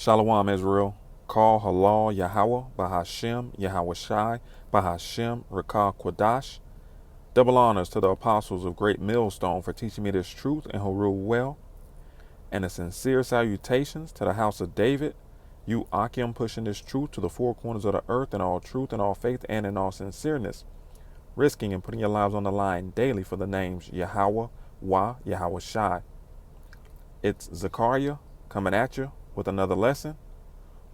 Shalom Israel. Call Halal Yahweh Bahashem Yahweh Shai Bahashem Rakah Quadash. Double honors to the apostles of Great Millstone for teaching me this truth and who rule well. And a sincere salutations to the house of David, you Akim pushing this truth to the four corners of the earth in all truth and all faith and in all sincereness, risking and putting your lives on the line daily for the names Yahweh, Yahweh Shai. It's Zechariah coming at you with another lesson.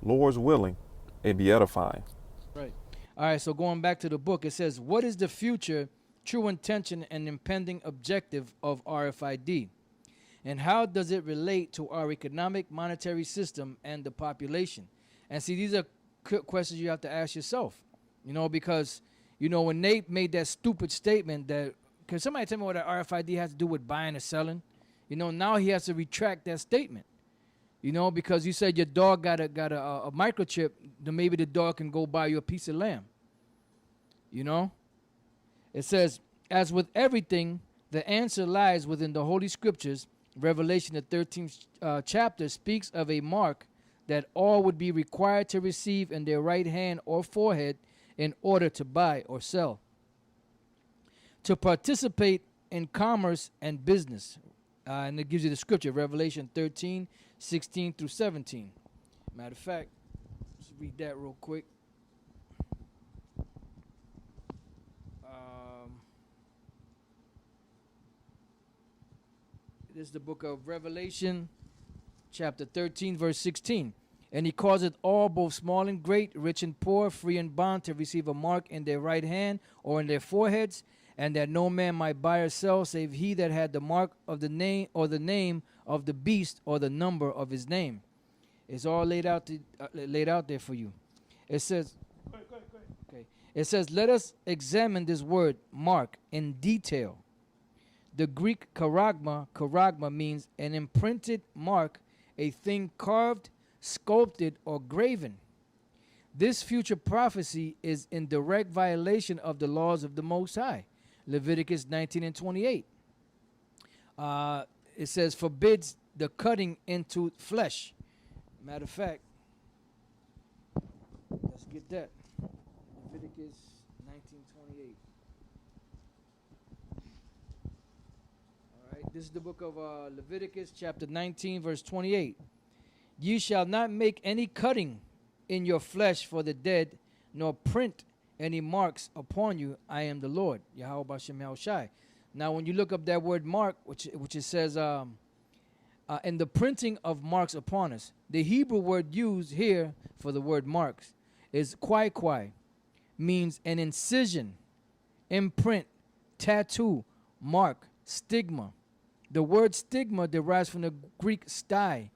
Lord's willing, it be edifying. Right. All right, so going back to the book, it says, what is the future, true intention, and impending objective of RFID? And how does it relate to our economic monetary system and the population? And see, these are questions you have to ask yourself, because, when Nate made that stupid statement that, can somebody tell me what an RFID has to do with buying or selling? Now he has to retract that statement. Because you said your dog got a microchip, then maybe the dog can go buy you a piece of lamb. It says, as with everything, the answer lies within the Holy Scriptures. Revelation, the 13th chapter, speaks of a mark that all would be required to receive in their right hand or forehead in order to buy or sell, to participate in commerce and business. And it gives you the scripture, Revelation 13, 16 through 17. Matter of fact, let's read that real quick. This is the book of Revelation, chapter 13, verse 16. And he causeth all, both small and great, rich and poor, free and bond, to receive a mark in their right hand or in their foreheads, and that no man might buy or sell save he that had the mark of the name or the name of the beast or the number of his name. It's all laid out there for you. It says, okay. It says, let us examine this word mark in detail. The Greek charagma means an imprinted mark, a thing carved, sculpted, or graven. This future prophecy is in direct violation of the laws of the Most High. Leviticus 19 and 28. It says, forbids the cutting into flesh. Matter of fact, let's get that. Leviticus 19:28. This is the book of Leviticus, chapter 19, verse 28. Ye shall not make any cutting in your flesh for the dead, nor print any marks upon you. I am the Lord, Yahweh Bashem Yahweh Shai. Now, when you look up that word mark, which it says, in the printing of marks upon us, the Hebrew word used here for the word marks is kwai, means an incision, imprint, tattoo, mark, stigma. The word stigma derives from the Greek sty,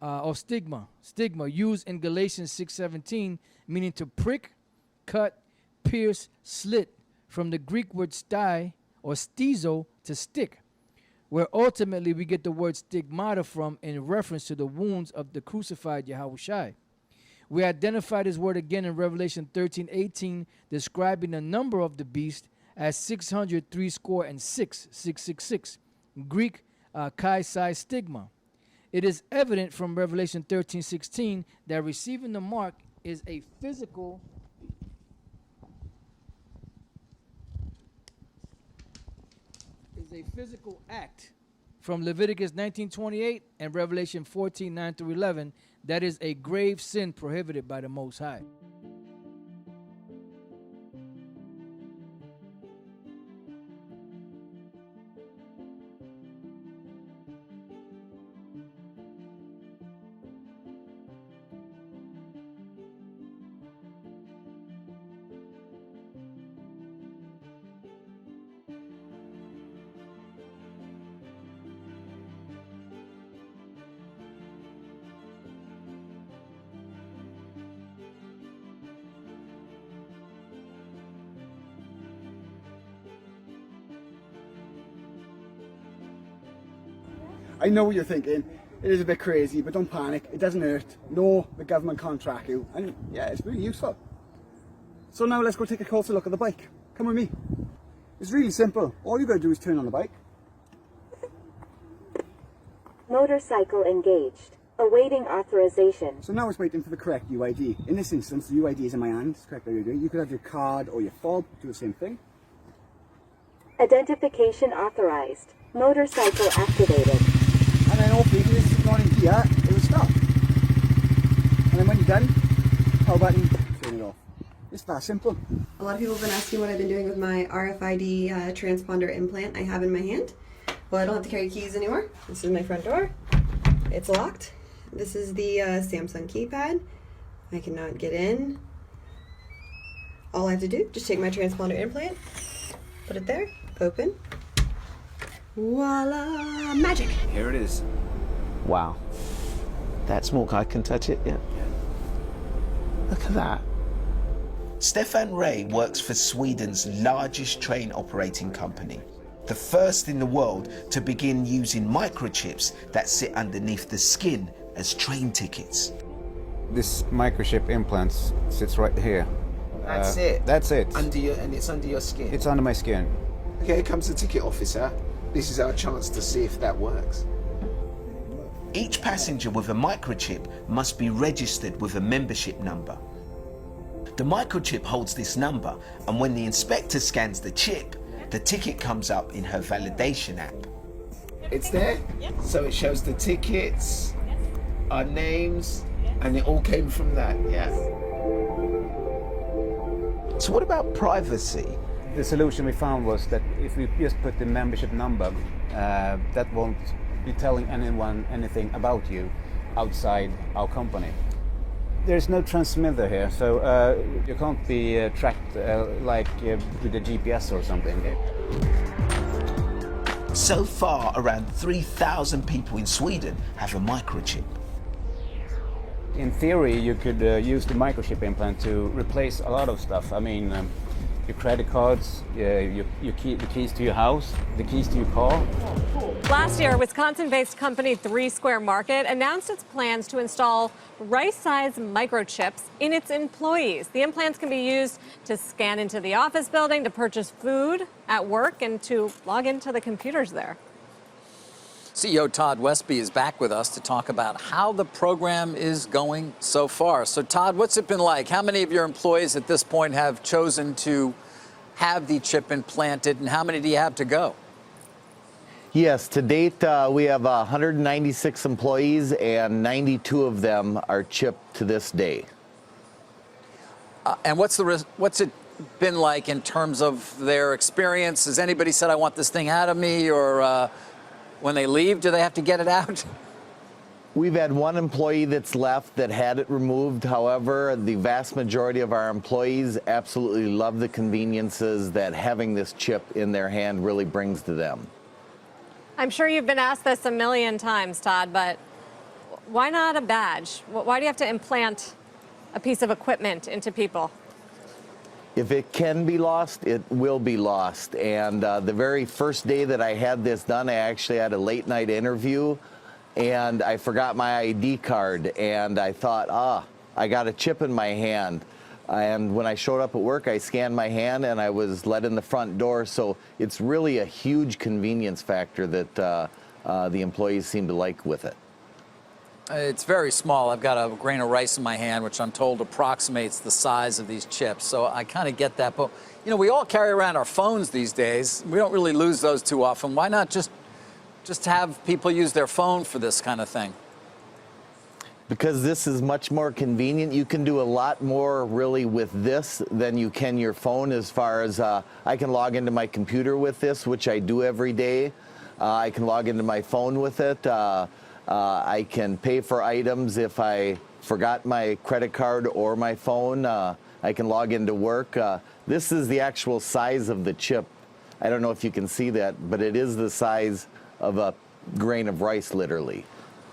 or stigma, used in Galatians 6:17, meaning to prick, cut, pierce, slit, from the Greek word sty or stizo, to stick, where ultimately we get the word stigmata from in reference to the wounds of the crucified Yahushai. We identify this word again in Revelation 13:18, describing the number of the beast as 603 Greek kai sai stigma. It is evident from Revelation 13:16 that receiving the mark is a physical act. From Leviticus 19:28 and Revelation 14:9 through 11, that is a grave sin prohibited by the Most High. I know what you're thinking. It is a bit crazy, but don't panic. It doesn't hurt. No, the government can't track you. And yeah, it's really useful. So now let's go take a closer look at the bike. Come with me. It's really simple. All you got to do is turn on the bike. Motorcycle engaged. Awaiting authorization. So now it's waiting for the correct UID. In this instance, the UID is in my hand. It's correct UID. You could have your card or your fob do the same thing. Identification authorized. Motorcycle activated. And then hopefully, if this is not in gear, it will stop. And then when you're done, power button, turn it off. It's that simple. A lot of people have been asking what I've been doing with my RFID transponder implant I have in my hand. Well, I don't have to carry keys anymore. This is my front door. It's locked. This is the Samsung keypad. I cannot get in. All I have to do, just take my transponder implant, put it there, open. Voila! Magic! Here it is. Wow. That small, I can touch it, yeah. Look at that. Stefan Ray works for Sweden's largest train operating company, the first in the world to begin using microchips that sit underneath the skin as train tickets. This microchip implant sits right here. That's it? That's it. And it's under your skin? It's under my skin. Okay, here comes the ticket officer. This is our chance to see if that works. Each passenger with a microchip must be registered with a membership number. The microchip holds this number, and when the inspector scans the chip, the ticket comes up in her validation app. It's there? So it shows the tickets, our names, and it all came from that, yeah. So what about privacy? The solution we found was that if we just put the membership number, that won't be telling anyone anything about you outside our company. There's no transmitter here, so you can't be tracked with the GPS or something. So far, around 3,000 people in Sweden have a microchip. In theory, you could use the microchip implant to replace a lot of stuff. I mean, your credit cards, the keys to your house, the keys to your car. Last year, Wisconsin-based company 3 Square Market announced its plans to install rice-sized microchips in its employees. The implants can be used to scan into the office building, to purchase food at work, and to log into the computers there. CEO Todd Westby is back with us to talk about how the program is going so far. So, Todd, what's it been like? How many of your employees at this point have chosen to have the chip implanted, and how many do you have to go? Yes, to date, we have 196 employees, and 92 of them are chipped to this day. And what's it been like in terms of their experience? Has anybody said, I want this thing out of me, or when they leave, do they have to get it out? We've had one employee that's left that had it removed. However, the vast majority of our employees absolutely love the conveniences that having this chip in their hand really brings to them. I'm sure you've been asked this a million times, Todd, but why not a badge? Why do you have to implant a piece of equipment into people? If it can be lost, it will be lost. And the very first day that I had this done, I actually had a late night interview, and I forgot my ID card, and I thought, I got a chip in my hand. And when I showed up at work, I scanned my hand and I was let in the front door. So it's really a huge convenience factor that the employees seem to like with it. It's very small. I've got a grain of rice in my hand, which I'm told approximates the size of these chips. So I kind of get that. But, you know, we all carry around our phones these days. We don't really lose those too often. Why not just have people use their phone for this kind of thing? Because this is much more convenient. You can do a lot more really with this than you can your phone, as far as I can log into my computer with this, which I do every day. I can log into my phone with it. I can pay for items if I forgot my credit card or my phone. I can log into work. This is the actual size of the chip. I don't know if you can see that, but it is the size of a grain of rice, literally.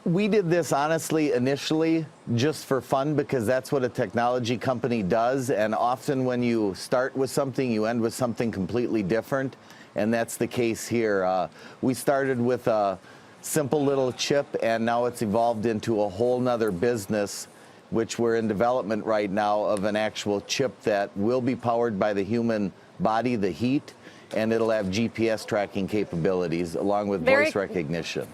We did this honestly initially just for fun, because that's what a technology company does, and often when you start with something, you end with something completely different, and that's the case here. We started with a simple little chip, and now it's evolved into a whole nother business, which we're in development right now, of an actual chip that will be powered by the human body, the heat, and it'll have GPS tracking capabilities along with voice recognition.